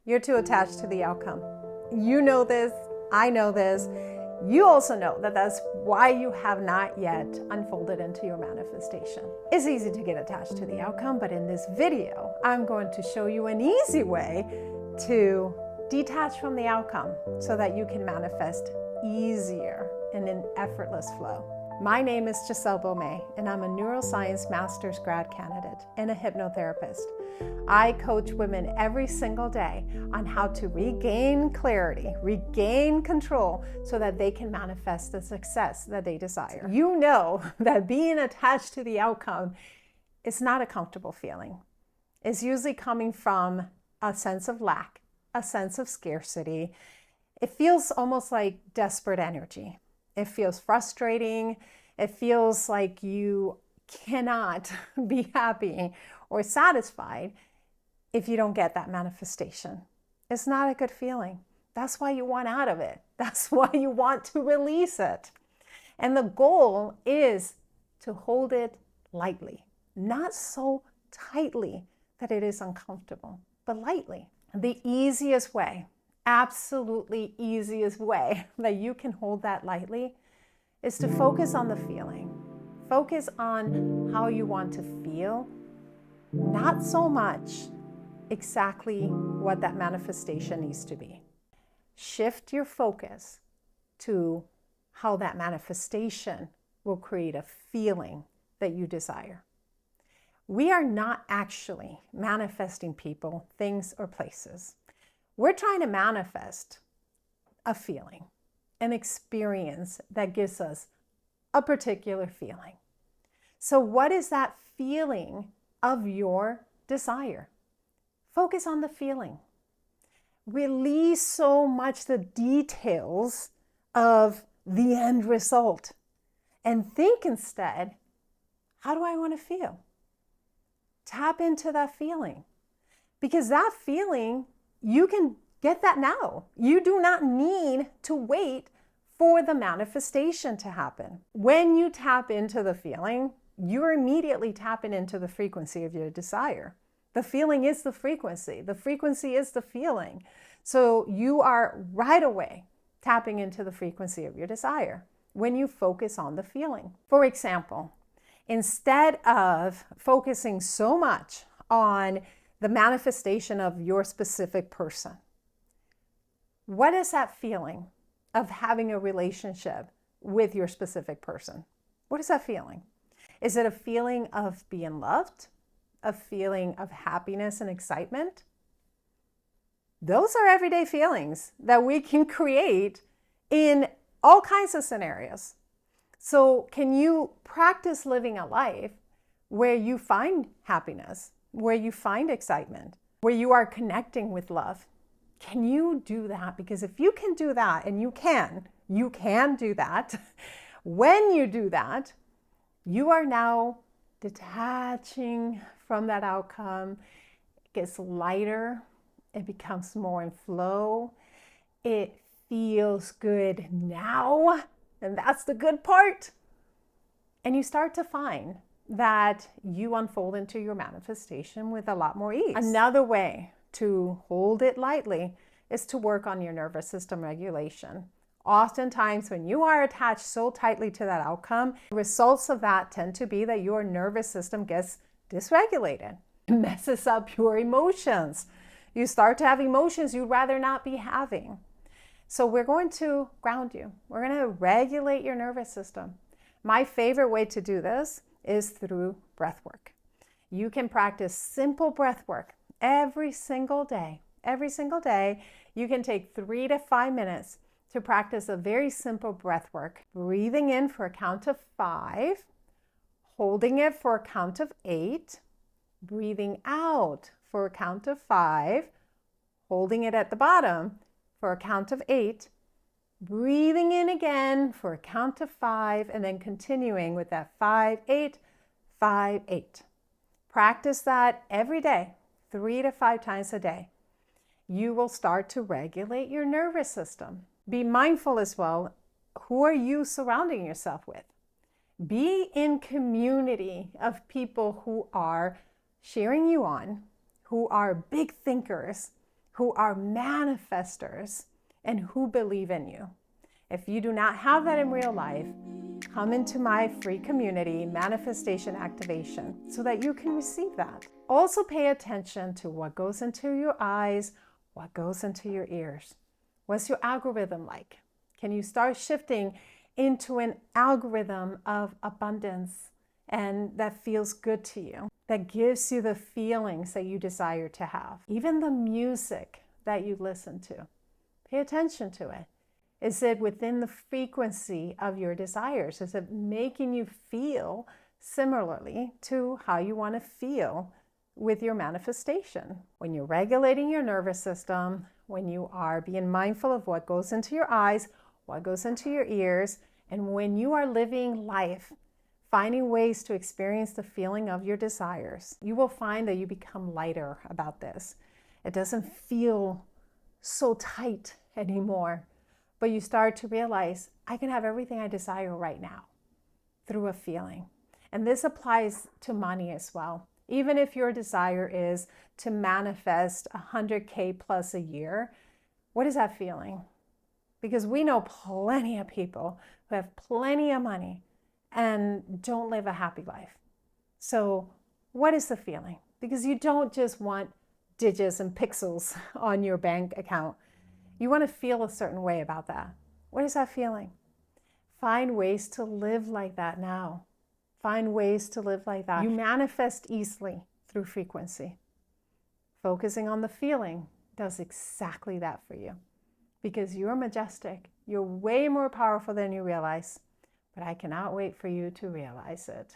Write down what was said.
You're too attached to the outcome. You know this, I know this. You also know that that's why you have not yet unfolded into your manifestation. It's easy to get attached to the outcome, but in this video, I'm going to show you an easy way to detach from the outcome so that you can manifest easier in an effortless flow. My name is Giselle Baumet, and I'm a neuroscience master's grad candidate and a hypnotherapist. I coach women every single day on how to regain clarity, regain control, so that they can manifest the success that they desire. You know that being attached to the outcome is not a comfortable feeling. It's usually coming from a sense of lack, a sense of scarcity. It feels almost like desperate energy. It feels frustrating. It feels like you cannot be happy or satisfied if you don't get that manifestation. It's not a good feeling. That's why you want out of it. That's why you want to release it. And the goal is to hold it lightly, not so tightly that it is uncomfortable, but lightly. The easiest way, absolutely easiest way that you can hold that lightly is to focus on the feeling. Focus on how you want to feel, not so much exactly what that manifestation needs to be. Shift your focus to how that manifestation will create a feeling that you desire. We are not actually manifesting people, things, or places. We're trying to manifest a feeling, an experience that gives us a particular feeling. So what is that feeling of your desire? Focus on the feeling. Release so much the details of the end result and think instead, how do I want to feel? Tap into that feeling, because that feeling, you can get that now. You do not need to wait for the manifestation to happen. When you tap into the feeling, you're immediately tapping into the frequency of your desire. The feeling is the frequency. The frequency is the feeling. So you are right away tapping into the frequency of your desire when you focus on the feeling. For example, instead of focusing so much on the manifestation of your specific person, what is that feeling of having a relationship with your specific person? What is that feeling? Is it a feeling of being loved? A feeling of happiness and excitement? Those are everyday feelings that we can create in all kinds of scenarios. So can you practice living a life where you find happiness, where you find excitement, where you are connecting with love? Can you do that? Because if you can do that, and you can do that, when you do that, you are now detaching from that outcome. It gets lighter. It becomes more in flow. It feels good now. And that's the good part. And you start to find that you unfold into your manifestation with a lot more ease. Another way to hold it lightly is to work on your nervous system regulation. Oftentimes, when you are attached so tightly to that outcome, results of that tend to be that your nervous system gets dysregulated. It messes up your emotions. You start to have emotions you'd rather not be having. So we're going to ground you. We're going to regulate your nervous system. My favorite way to do this is through breath work. You can practice simple breath work every single day. Every single day, you can take 3 to 5 minutes to practice a very simple breath work. Breathing in for a count of 5, holding it for a count of 8, breathing out for a count of 5, holding it at the bottom for a count of 8, breathing in again for a count of 5, and then continuing with that 5, 8, 5, 8. Practice that every day, 3 to 5 times a day. You will start to regulate your nervous system. Be mindful as well, who are you surrounding yourself with? Be in community of people who are cheering you on, who are big thinkers, who are manifestors, and who believe in you. If you do not have that in real life, come into my free community, Manifestation Activation, so that you can receive that. Also pay attention to what goes into your eyes, what goes into your ears. What's your algorithm like? Can you start shifting into an algorithm of abundance and that feels good to you, that gives you the feelings that you desire to have? Even the music that you listen to, pay attention to it. Is it within the frequency of your desires? Is it making you feel similarly to how you want to feel with your manifestation? When you're regulating your nervous system, when you are being mindful of what goes into your eyes, what goes into your ears, and when you are living life, finding ways to experience the feeling of your desires, you will find that you become lighter about this. It doesn't feel so tight anymore. But you start to realize, I can have everything I desire right now through a feeling. And this applies to money as well. Even if your desire is to manifest 100K plus a year, what is that feeling? Because we know plenty of people who have plenty of money and don't live a happy life. So what is the feeling? Because you don't just want digits and pixels on your bank account. You want to feel a certain way about that. What is that feeling? Find ways to live like that now. Find ways to live like that. You manifest easily through frequency. Focusing on the feeling does exactly that for you. Because you're majestic. You're way more powerful than you realize. But I cannot wait for you to realize it.